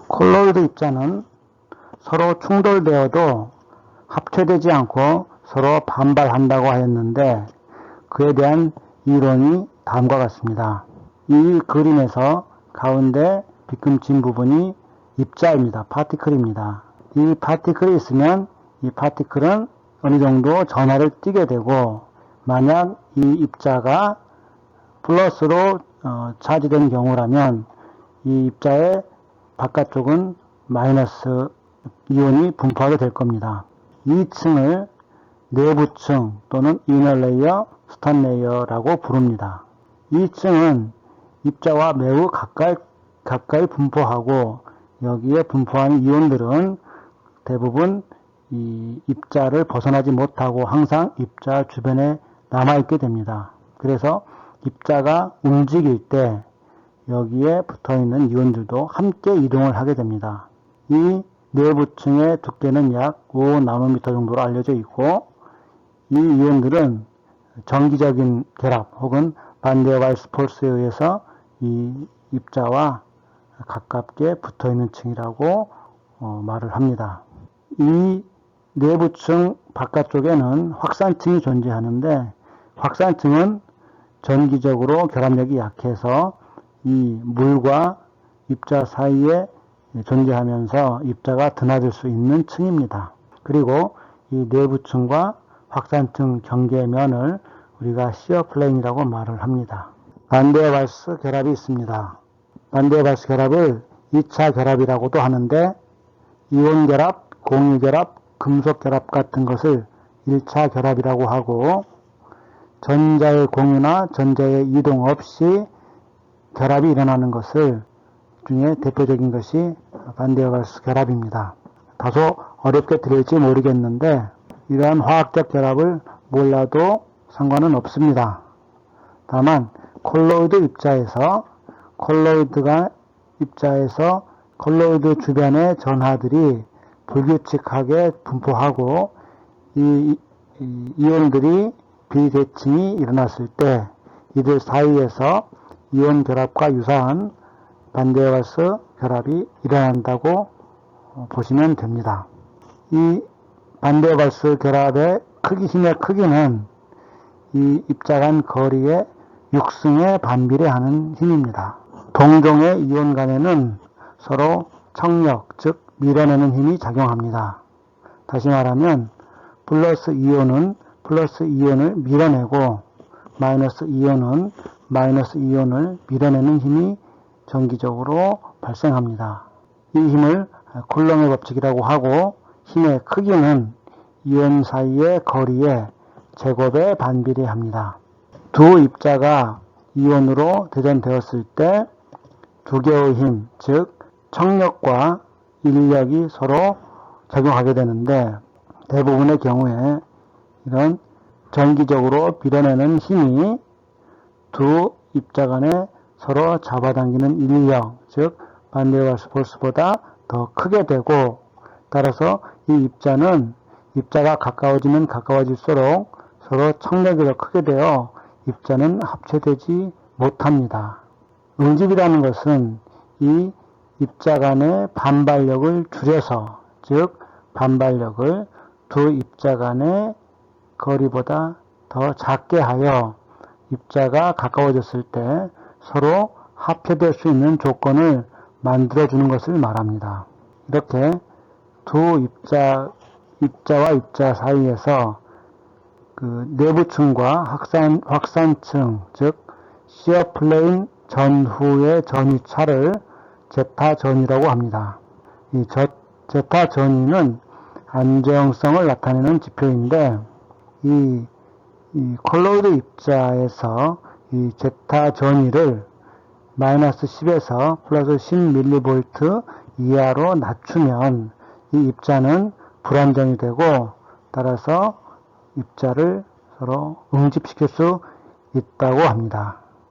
콜로이드 입자는 서로 충돌되어도 합체되지 않고 서로 반발한다고 하였는데 그에 대한 이론이 다음과 같습니다. 이 그림에서 가운데 빗금친 부분이 입자입니다. 파티클입니다. 이 파티클이 있으면 이 파티클은 어느 정도 전하를 띠게 되고 만약 이 입자가 플러스로 차지된 경우라면 이 입자의 바깥쪽은 마이너스 이온이 분포하게 될 겁니다. 이 층을 내부층 또는 이너 레이어, 스턴 레이어라고 부릅니다. 이 층은 입자와 매우 가까이 분포하고 여기에 분포하는 이온들은 대부분 이 입자를 벗어나지 못하고 항상 입자 주변에 남아있게 됩니다. 그래서 입자가 움직일 때 여기에 붙어있는 이온들도 함께 이동을 하게 됩니다. 이 내부층의 두께는 약 5나노미터 정도로 알려져 있고 이 이온들은 정기적인 결합 혹은 반데와일스 폴스에 의해서 이 입자와 가깝게 붙어있는 층이라고 말을 합니다. 이 내부층 바깥쪽에는 확산층이 존재하는데 확산층은 전기적으로 결합력이 약해서 이 물과 입자 사이에 존재하면서 입자가 드나들 수 있는 층입니다. 그리고 이 내부층과 확산층 경계면을 우리가 시어 플레인이라고 말을 합니다. 반데와일스 결합이 있습니다. 반데와일스 결합을 2차 결합이라고도 하는데 이온 결합, 공유 결합, 금속 결합 같은 것을 1차 결합이라고 하고 전자의 공유나 전자의 이동 없이 결합이 일어나는 것을 중에 대표적인 것이 반데와일스 결합입니다. 다소 어렵게 들릴지 모르겠는데 이러한 화학적 결합을 몰라도 상관은 없습니다. 다만 콜로이드 입자에서 콜로이드 주변의 전하들이 불규칙하게 분포하고 이 이온들이 비대칭이 일어났을 때 이들 사이에서 이온 결합과 유사한 반데와일스 결합이 일어난다고 보시면 됩니다. 이 반데와일스 결합의 힘의 크기는 이 입자 간 거리의 6승에 반비례하는 힘입니다. 동종의 이온 간에는 서로 청력, 즉 밀어내는 힘이 작용합니다. 다시 말하면 플러스 이온을 밀어내고 마이너스 이온은 마이너스 이온을 밀어내는 힘이 정기적으로 발생합니다. 이 힘을 쿨럼의 법칙이라고 하고 힘의 크기는 이온 사이의 거리의 제곱에 반비례합니다. 두 입자가 이온으로 대전되었을 때 두 개의 힘, 즉 청력과 인력이 서로 작용하게 되는데 대부분의 경우에 이런 정기적으로 밀어내는 힘이 두 입자 간에 서로 잡아당기는 인력, 즉 반데와일스 폴스보다 더 크게 되고 따라서 이 입자가 가까워지면 가까워질수록 서로 청력이 더 크게 되어 입자는 합체되지 못합니다. 응집이라는 것은 이 입자 간의 반발력을 줄여서, 즉 반발력을 두 입자 간의 거리보다 더 작게 하여 입자가 가까워졌을 때 서로 합체될 수 있는 조건을 만들어주는 것을 말합니다. 이렇게 두 입자와 입자 사이에서 그 내부층과 확산층, 즉 시어 플레인 전후의 전위차를 제타 전위라고 합니다. 이 제타 전위는 안정성을 나타내는 지표인데 이 콜로이드 입자에서 이 제타 전위를 마이너스 10에서 플러스 10mV 이하로 낮추면 이 입자는 불안정이 되고 따라서 입자를 서로 응집시킬 수 있다고 합니다.